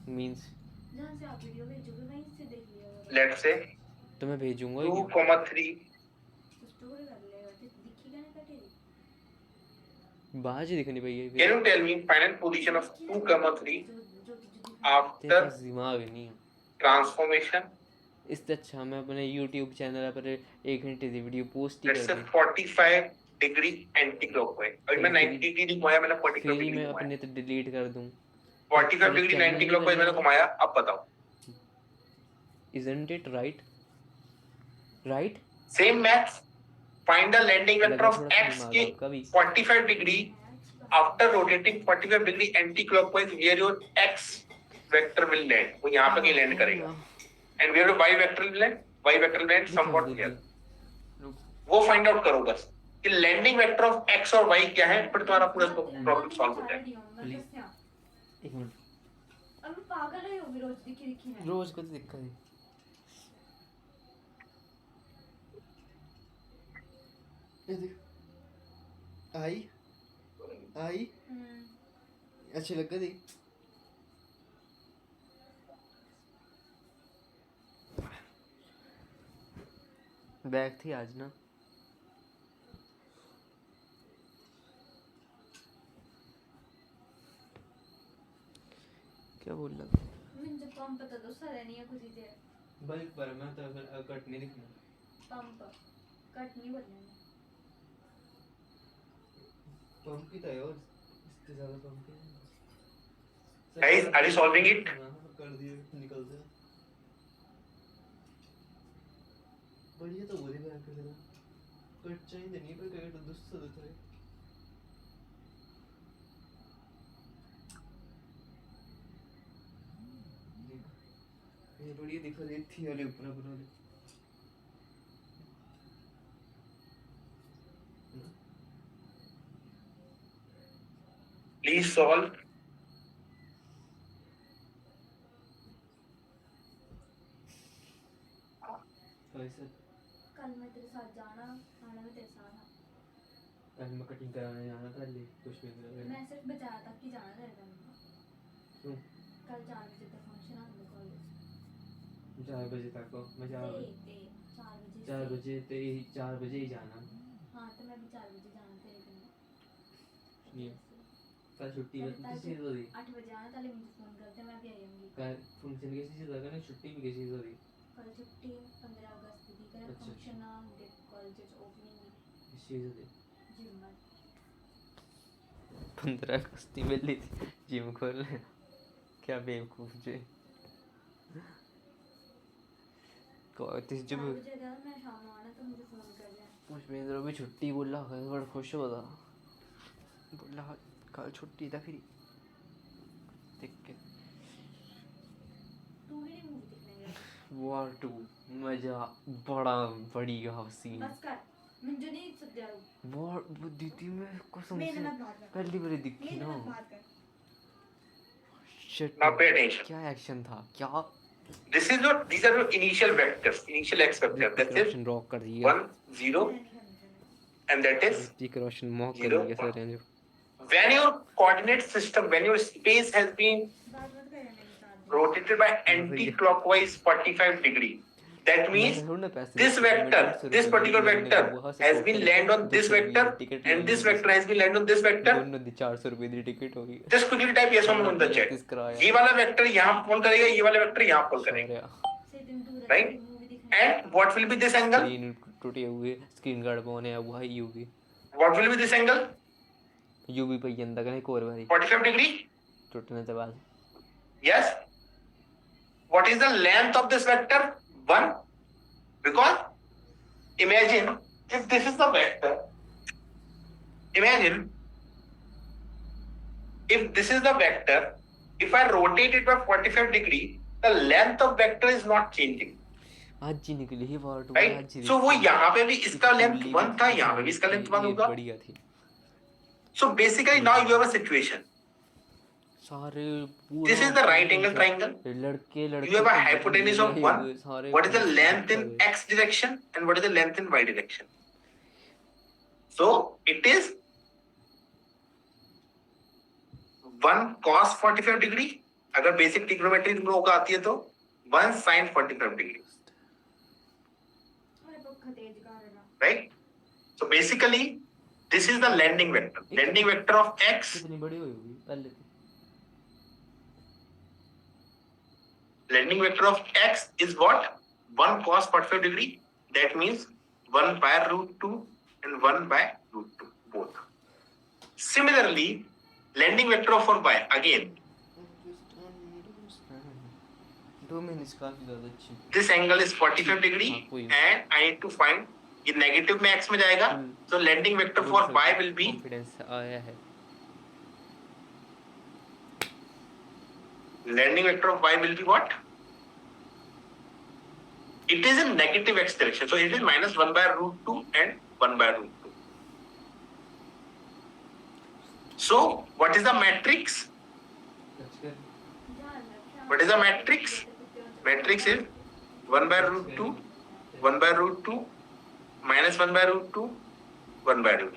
मींस जहाँ से आप वीडियो भेजोगे वहीं से देख लिया अगर Let's say तो मैं भेजूंगा 2,3 स्टोर कर लेगा दिखेगा ना कटेगी। बाहर ही दिखनी पड़ी है। Can you tell me final position of 2,3 तेरे after पास दिमाग नहीं है। transformation? इससे अच्छा मैं अपने YouTube चैनल पर एक घंटे की वीडियो पोस्ट ही Let's कर say दूं। 45 डिग्री एंटी क्लॉकवाइज। अभी मैं 90 डिग्री नहीं घुमाया, मैंने 45 फिर ही डिग्री मैं घुमाया। अपने तो डिलीट कर दूं। 45 डिग्री 90 क्लॉकवाइज मैंने घुमाया, अब बताओ। Isn't it right? Right? Same maths. Find the landing vector of x के 45 degree after rotating 45 degree anti clockwise where your x vector will land. वो यहाँ पे कहीं लैंड करेगा। And where your y vector will land? Y vector will land somewhat here. वो find out करो बस कि लैंडिंग वेक्टर ऑफ x और y क्या है, फिर तुम्हारा पूरा प्रॉब्लम सॉल्व हो जाएगा। एक मिनट। अब पागल है होगी रोज दिखी में। रोज को तो दिक्कत है। ये देख आई अच्छी लग गई। बैग थी आज ना। क्या बोल रहा था? मुझे पंप तो दूसरा नहीं है कुछ इधर। बाइक पर मैं तो अगर कट नहीं दिखना। पंप कट नहीं बोलना है। पंप की तो है और इससे ज़्यादा पंप की। Guys, are you solving it? कर दिए निकल गया। बढ़िया तो बोले बैग कर देना। कट चाहिए नहीं पर कट तो दूसरा है। ये बढ़िया दिखा रही थी वाले ऊपर बना ले। Please solve. कैसे? कल मैं तेरे साथ जाना आना मैं तेरे साथ था। कल मैं कटिंग कराने जाना था ले कुछ भी मैं सिर्फ बचाया तक कि जाना रहेगा। क्यों? कल 4 बजे तक फंक्शन है हमारे कॉलेज। 4 बजे तक हो मैं 4 ते 4 बजे 4 बजे ही जाना हाँ तो मैं भी 4 बजे जाना तेरे कन्नै ये कल छुट्टी है किसी चीज़ होगी 8 बजे आना ताले मुझे फोन कर दे मैं भी आ जाऊंगी कल फंक्शन किसी चीज़ होगा ना छुट्टी भी किसी चीज़ होगी कल छुट्टी 15 अगस्त दी कर अच्छा, फंक्शन ना होंगे कॉलेज ओपनिंग किस चीज़ होगी जिम में 15 अगस्त ही मिली थी जिम खोल ले क्या बेवकूफ़ जे जब 4 बजे का मैं शाम को आना तो मुझे फोन कर दे पुष्पेंद्र भी छुट्टी बोला है बड़ा खुश हो था बोला कल छुट्टी था फिर देख के तू भी नहीं मूवी देखने गया वॉर 2 मजा बड़ा बड़ी हंसी बस कर मुझे नहीं सद्या वॉर वो दीदी में कसम मेरे से साथ बात कर पहली बार दिखी मेरे ना साथ बात कर शिट Now pay attention. क्या एक्शन था क्या This is your, these are your initial vectors, initial x vector. That is Roshan rock कर दिया 1, 0, मैं नहीं करना and that is Hrithik Roshan mock कर 0, दिया sir range when your coordinate system, when your space has been बात मत कर मेरे साथ rotated by anti-clockwise 45 degree. That means this vector, this particular vector has been land on this vector, and this vector has been land on this vector. दोनों दी 400 रुपए दी ticket होगी Just quickly type yes or no in the chat. ये वाला vector यहाँ fall करेगा, ये वाला vector यहाँ fall करेगा, से दिन दूर right? मूवी दिखने And what will be this angle? Screen टूटे हुए स्क्रीन गार्ड पाने अब वही UV What will be this angle? UV पे जंदा कने एक और बारी 45 degree. टूटने के बाद Yes. What is the length of this vector? 1. Because imagine if this is the vector. Imagine if this is the vector. If I rotate it by 45 degree, the length of vector is not changing. आज ही निकली ही war 2 Right? आज ही So वो यहाँ पे भी इसका length 1 था, यहाँ पे भी इसका length 1 होगा. बढ़िया थी So basically now you have a situation. सारे This is the right angle triangle. लड़के You have a hypotenuse of 1. What is the length in x direction and what is the length in y direction? So it is 1 cos 45 degree. अगर basic trigonometry तुम लोगों को आती है तो 1 sin 45 degree. मेरे पक्का तेज कर रहा Right? So basically this is the landing vector. Landing vector of x. कितनी बड़ी हुई होगी पहले थी Landing vector of x is what? 1 cos 45 degree. That means 1 by root 2 and 1 by root 2 both. Similarly, landing vector of 4 y again. 2 minutes काफी ज्यादा अच्छी This angle is 45 degree and I need to find ये negative में x में जाएगा. So landing vector for y will be confidence आया है landing vector of y will be what? It is in negative x direction. So it is minus 1 by root 2 and 1 by root 2. So what is the matrix? What is the matrix? Matrix is 1 by root 2, 1 by root 2, minus 1 by root 2, 1 by root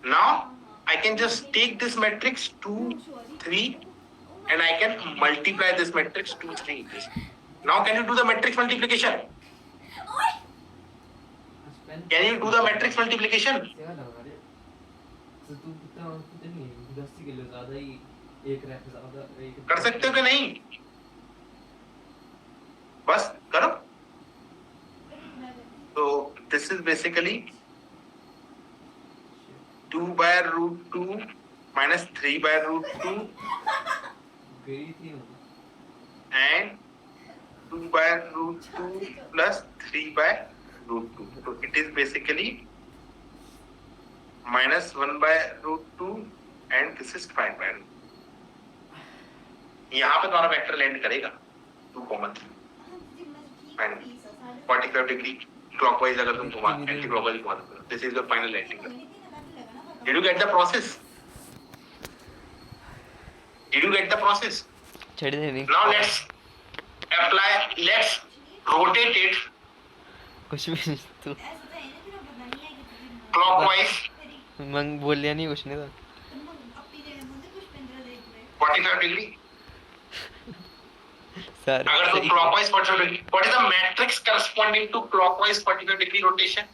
2. Now I can just take this matrix 2, 3 and I can multiply this matrix 2, 3. Now can you do the matrix multiplication? Can you do the matrix multiplication? कर सकते हो कि नहीं? बस करो. So this is basically 2 by root 2 minus 3 by root 2 and 2 by root 2 plus 3 by root 2. So it is basically minus 1 by root 2 and this is 5 by root 2. यहाँ पे तुम्हारा वेक्टर लैंड करेगा 2 कॉमन 45 डिग्री क्लॉकवाइज अगर तुम घुमा anti clockwise घुमा दो. This is your final landing. Did you get the process? Did you get the process? छड़ दे नहीं Now let's apply. Let's rotate it कुछ भी नहीं तू ऐसा तो है ना फिर पता नहीं है कि clockwise मंग बोल लिया नहीं कुछ नहीं था तुम अपनी जगह मुझे कुछ 15 देख रहे 45 degree सर अगर तो clockwise 45 degree, what is the matrix corresponding to clockwise 45 degree rotation?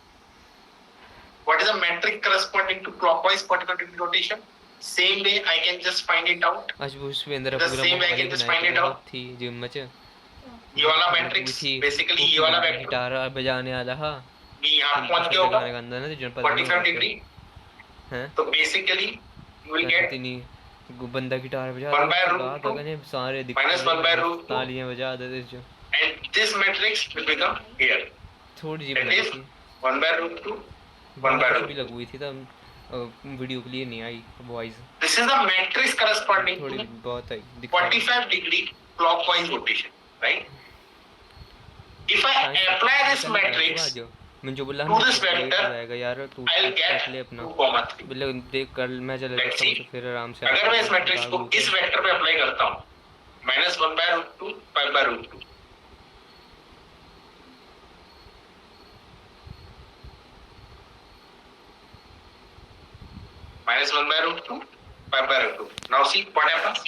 What is the matrix corresponding to clockwise 45 degree rotation? Same way I can just find it out. आज वो सुरेंद्र The पूरा same way I mobile can just बनाया find it तो out. थी gym में च ये वाला वो मैट्रिक्स थी बेसिकली वो ये वाला वेक्टर गिटार बजाने वाला हा भी यहाँ पहुंच गया होगा गाने का अंदर ना तो जनपद 45 डिग्री हैं तो बेसिकली यू विल गेट इतनी बंदा गिटार बजा 1 by रहा root था 2 कने सारे minus 1 by root 2 तालियां बजा देते जो and this matrix will become here. थोड़ी जी That बनाई is थी 1 by root 2 1 by बारिश root भी 2. लगी हुई थी तब वीडियो क्लियर नहीं I voice This is the matrix corresponding थोड़ी to बहुत आई 45 degree clockwise rotation, right? If I apply this matrix मैं जो बोला to this vector, जाएगा यार तू I'll get ले अपना 2,3. बोले देख कर मैं चले Let's जाता हूँ see. तो फिर आराम से अगर मैं इस मैट्रिक्स को इस वेक्टर पे अप्लाई करता हूँ -1 by root 2 5 by root 2 -1 by root 2 5 by root 2. Now see what happens.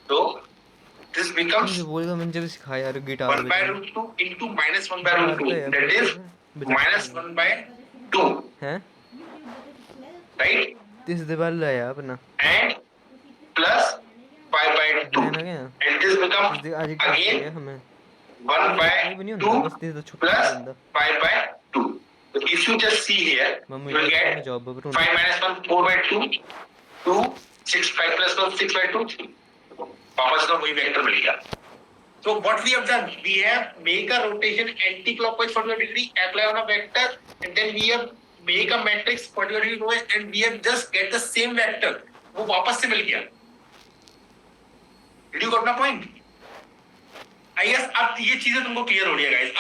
So this becomes मुझे बोलेगा मैंने जब सिखाया यार guitar 1 by root 2 into -1 by root 2. That is -1 by 2, हैं right? तीस दीवार लाया अपना And plus 5 by 2. रहना क्या And this becomes आज again हमें 1 by नहीं बनी होता बस 2 तीस तो छुट्टी plus बंदा 5 by 2. So if you just see here, you mummy will मैं get जॉब पर 5 minus 1 4 by 2 2 6 5 plus 1 6 by 2 3. वापस का वही वेक्टर मिल गया. So what we have done, we have make a rotation anti-clockwise 45 degree, apply on a vector, and then we have make a matrix 45 degree clockwise, and we have just get the same vector. वो वापस से मिल गया. Did you got my point? I guess अब ये चीजें तुमको clear हो रही है गाइस.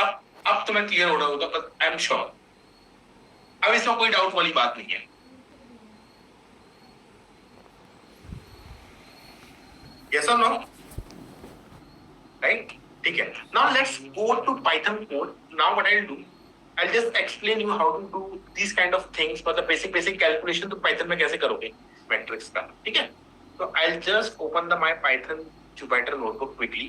अब तुम्हें क्लियर हो रहा होगा, but I am sure. अब इसमें कोई डाउट वाली बात नहीं है. Yes or no? Right? ठीक है. Now let's go to Python code. Now what I'll do, I'll just explain you how to do these kind of things for the basic calculation. तो Python में कैसे करोगे matrix का, ठीक है? So I'll just open the my Python Jupyter notebook quickly.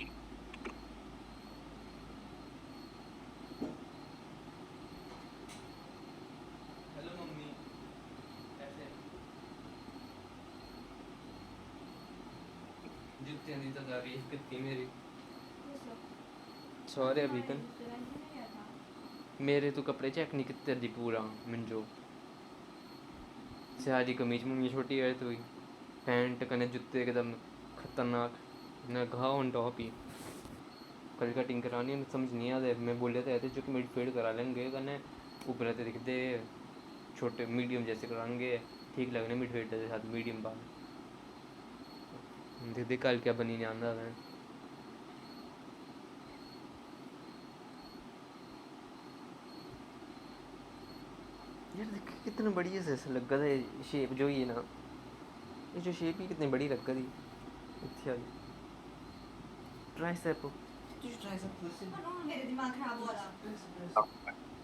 Sorry अभी कन मेरे तो कपड़े चेक नहीं कितने दी पूरा मंजो सियारी कमीज मम्मी छोटी है तो पैंट कने जूते एकदम खतरनाक न घाव ऑन टॉप ही कल कटिंग करानी समझ नहीं आ रहा मैं बोले थे जो कि मिड फील्ड करा लेंगे कने ऊपर ते दिखते छोटे मीडियम जैसे कराएंगे ठीक लगने मिड फील्ड के साथ मीडियम बाल दीदी कल क्या बनी नहीं आंदा है यार देख कितनी बड़ी है ऐसा लगा था शेप जो ही है ना ये जो शेप ही कितनी बड़ी लगा थी अच्छा ट्राइसेप मेरे दिमाग खराब हो रहा.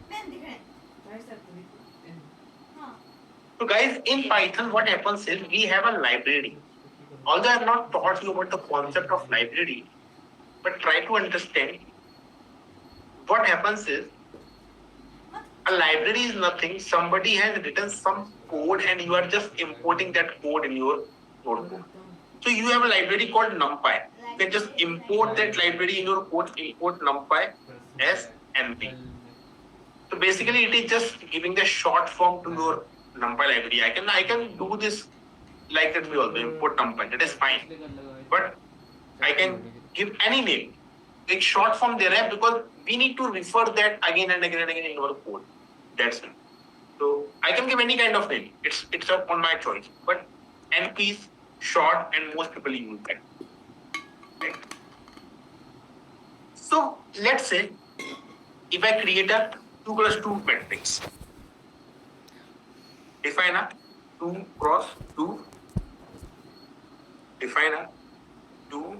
पेन दिख रहे हैं. हाँ. So guys, in Python, what happens is we have a library. Although I have not taught you about the concept of library, but try to understand. What happens is a library is nothing. Somebody has written some code, and you are just importing that code in your notebook. So you have a library called NumPy. You can just import that library in your code. Import NumPy as NP. So basically, it is just giving the short form to your NumPy library. I can do this like that. We also import NumPy. That is fine. But I can give any name. Like short form there है because we need to refer that again and again and again in our code. That's it. So I can give any kind of name. It's up on my choice. But NP is short and most people use that. Right? So let's say if I create a 2 plus 2 matrix, define a 2 cross 2, define a 2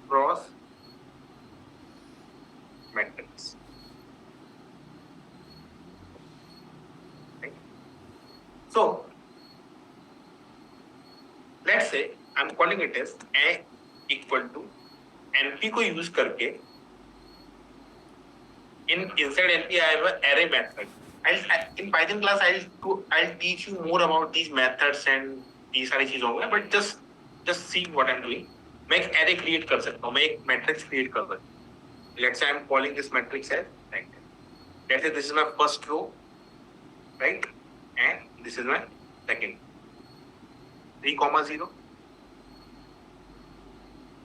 cross matrix. Right? So say I am calling it as A equal to NP को use करके in inside NP I have an array method. In Python class I'll teach you more about these methods and ये सारी चीजों में, but just see what I'm doing. मैं एक array create कर सकता हूँ, मैं एक matrix create कर सकता हूँ. Let's say I'm calling this matrix as right. Let's say this is my first row, right, and this is my second. 3,0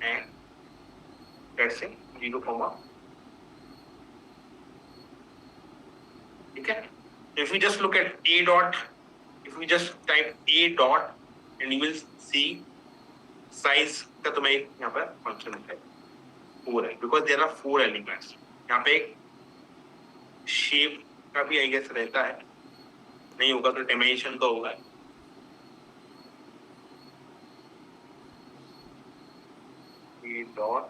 and let's say 0, ठीक है. If we just look at a dot, if we just type a dot, and you will see size का तुम्हें यहाँ पर function है 4 है, because there are 4 elements. यहाँ पे शेप का भी आई गेस रहता है, नहीं होगा तो डायमेंशन का होगा. a dot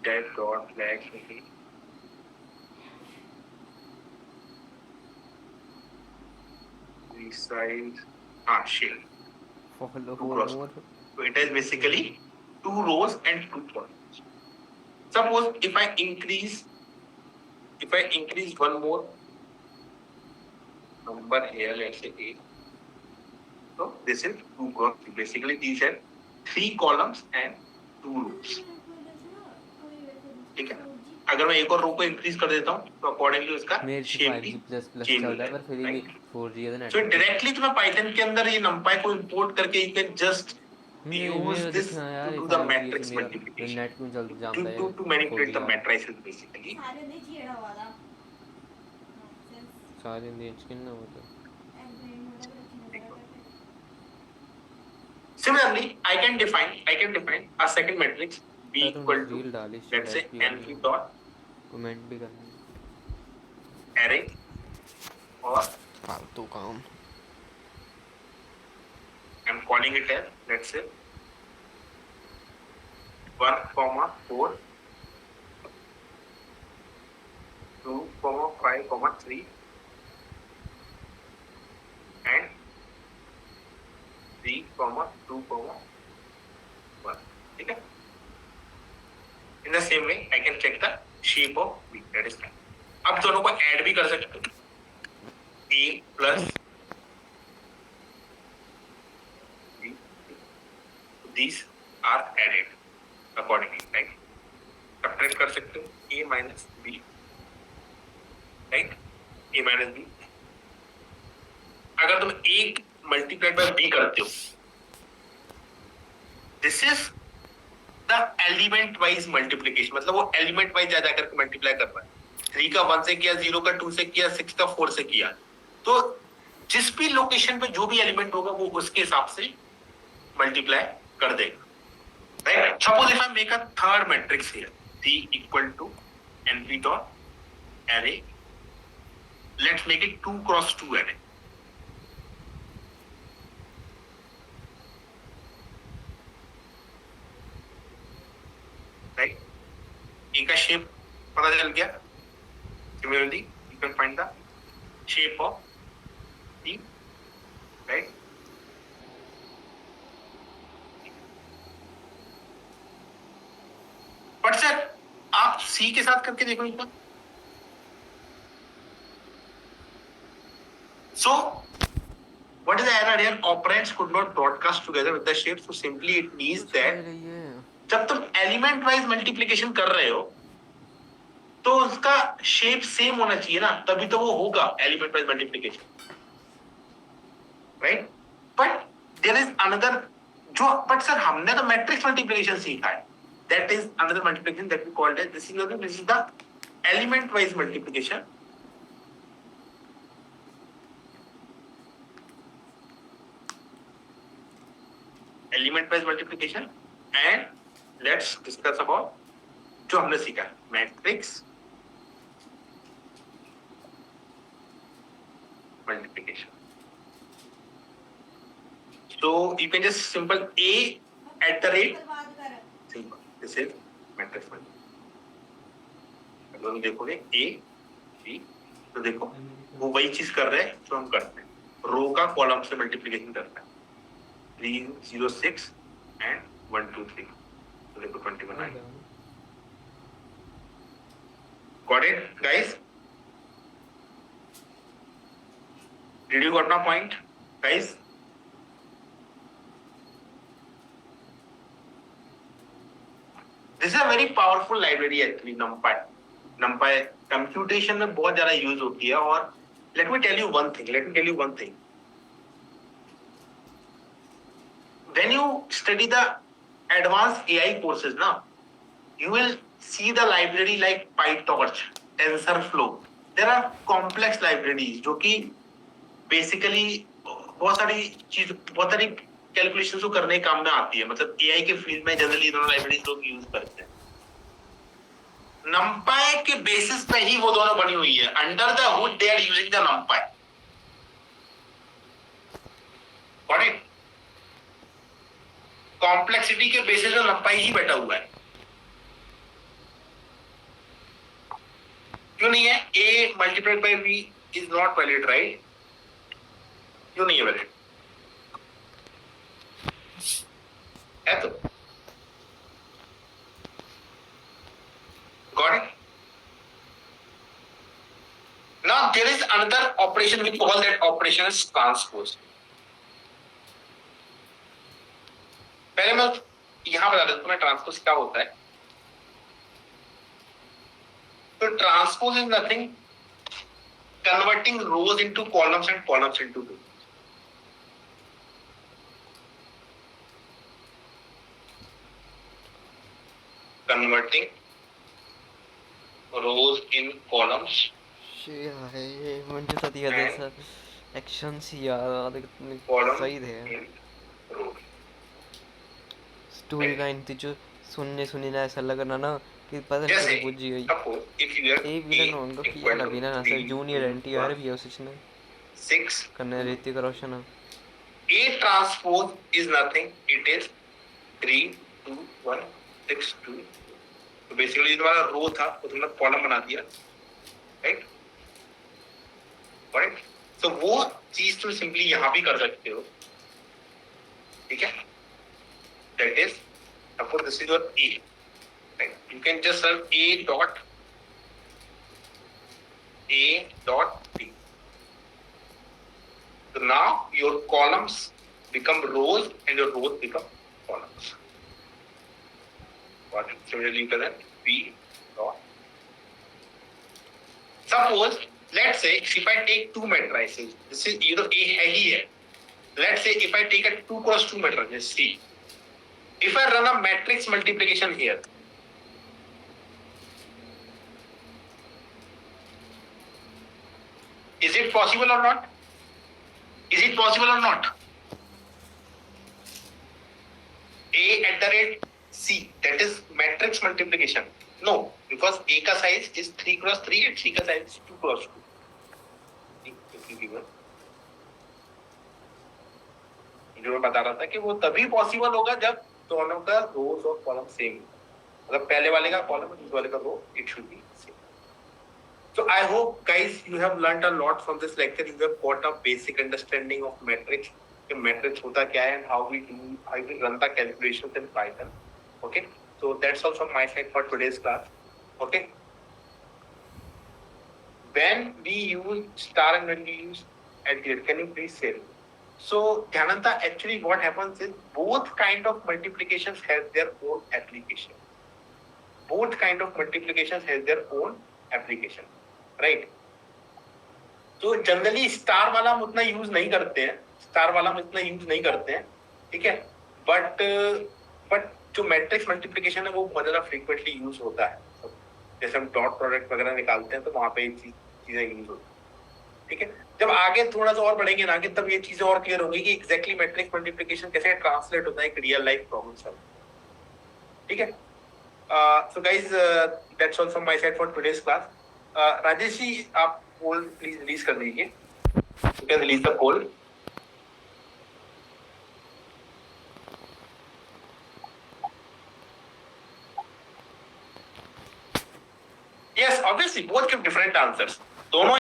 type dot flag resize shape. follow Two rows. more. So it is basically 2 rows and 2 columns. Suppose if I increase one more number here, let's say 8. So this is 2 columns. Basically these are 3 columns and 2 rows. ठीक है. अगर मैं एक और रो को increase कर देता हूँ तो अकॉर्डिंगली उसका मेरे शेप भी 5G++ change चल हो रहा है, पर फिर भी जाएगा. 4G है ना. So directly तुम्हें पाइथन के अंदर ये numpy को इंपोर्ट करके you can just use this to do the matrix multiplication. Net क्यों चल जाता है To manipulate the matrices basically. सारे ने छेड़ा हुआ था सारे नेट कितना होता है. Similarly, I can define a second matrix B equal to, reel डाली let's say np dot comment भी करना array or फालतू काम. I'm calling it as, let's say 1,4 2,5,3 and 3,2,1. ठीक है. In the same way, I can check the shape of B. That is fine. अब दोनों को ऐड भी कर सकते हो. A plus B. These are added accordingly, right? Subtract कर सकते हो. A minus B, right? A minus B. अगर तुम A multiplied by B करते हो, this is the element wise multiplication. मतलब वो element wise जा करके multiply कर रहा है. 3 का 1 से किया, 0 का 2 से किया, 6 का 4 से किया. तो जिस भी लोकेशन पे जो भी एलिमेंट होगा वो उसके हिसाब से मल्टीप्लाई कर देगा. Right? Suppose if I make a third matrix here, C equal to np dot array. Let's make it 2 cross 2 array. Right? A का shape पता चल गया. Similarly, you can find the shape of C, right? But sir, आप C के साथ करके देखो एक बार. So, what is the error here? Operands could not broadcast together with the shape. So simply it means that जब तुम element wise multiplication कर रहे हो तो उसका शेप सेम होना चाहिए ना, तभी तो वो होगा element wise multiplication, right? But there is another but sir हमने तो मैट्रिक्स मल्टीप्लिकेशन सीखा है. That is another multiplication that we called as this is the element wise multiplication. Element wise multiplication. And let's discuss about जो हमने सीखा matrix multiplication. So you can just simple A at the rate simple. This is matrix multiplication. अगर हम देखोगे A B तो देखो वो वही चीज कर रहे हैं जो हम करते हैं, रो का कॉलम से मल्टीप्लीकेशन करना है, 3 0 6 एंड 1 2 3, तो देखो 21 आएगा। Got it, guys? Did you got my point, guys? This is a very powerful library actually, NumPy. NumPy computation में बहुत ज़्यादा use होती है, और let me tell you one thing. When you study the advanced AI courses, ना, you will see the library like PyTorch, TensorFlow. There are complex libraries जो कि basically बहुत सारी कैलकुलेशंस को करने काम में आती है, मतलब एआई के फील्ड में जनरली दोनों लाइब्रेरीज लोग यूज करते हैं। NumPy के बेसिस पे ही वो दोनों बनी हुई है, under the hood they are using the NumPy। Got it? Complexity के बेसिस पे NumPy ही बैठा हुआ है। क्यों नहीं है? a multiplied by b is not valid, right? क्यों नहीं है वैलिड? है तो। Got it? Now there is another operation, we call that operation as transpose. पहले मैं यहां बता देता हूं मैं ट्रांसपोज क्या होता है। तो transpose is nothing converting rose into columns and columns into rose. Converting rows in columns. आहे म्हणजे तर यार ॲक्शन्स यार Column सही थे in rows. स्टोरी लाइन थी जो सुनने ना ऐसा लग रहा ना कि पता नहीं जैसे कब बुझी गई। suppose if you have A villain होगा कि equal यार to विलन 3, असर जूनियर 2, एनटीआर 1, भी है उसने 6, करने Hrithik Roshan A transpose is nothing. It is 3 2 1 6 2. तो बेसिकली तुम्हारा रो था वो तुमने कॉलम बना दिया, राइट? राइट? सो वो चीज तुम सिंपली यहां भी कर सकते हो, ठीक है? That is suppose this is your A, right? You can just run A dot B. So now your columns become rows and your rows become columns. What similarly you can run B dot. Suppose let's say if I take two matrices, this is A है ही है. Let's say if I take a 2 cross 2 matrix C, if I run a matrix multiplication here, is it possible or not? Is it possible or not? A at the rate C, that is matrix multiplication. No, because A का size is 3 cross 3 and C का size is 2 cross 2. जो मैं बता रहा था कि वो तभी पॉसिबल होगा जब दोनों का रोज और कॉलम सेम, मतलब पहले वाले का कॉलम और दूसरे वाले का row it should be same. So I hope guys you have learned a lot from this lecture. You have got a basic understanding of matrix. कि matrix होता क्या है and how we run the calculations in Python. Okay. So that's all from my side for today's class. Okay. When we use star and when we use aggregate, can you please say? So Dhyananta, actually what happens is both kind of multiplications has their own application. Both kind of multiplications has their own application. Right? तो generally star वाला हम उतना use नहीं करते हैं, ठीक है? But जो मैट्रिक्स मल्टीप्लिकेशन है वो बहुत ज्यादा फ्रीक्वेंटली यूज होता है. जैसे हम डॉट प्रोडक्ट वगैरह निकालते हैं तो वहां पे ये चीजें यूज होती है, ठीक है? जब आगे थोड़ा सा और बढ़ेंगे ना आगे, तब ये चीजें और क्लियर होंगी कि एग्जैक्टली मैट्रिक्स मल्टीप्लिकेशन कैसे ट्रांसलेट होता है एक रियल लाइफ प्रॉब्लम सॉल्व, ठीक है? So guys that's all from my side for today's class. Rajesh ji आप पोल प्लीज रिलीज कर दीजिए. You can release the poll. Yes obviously both give different answers. दोनों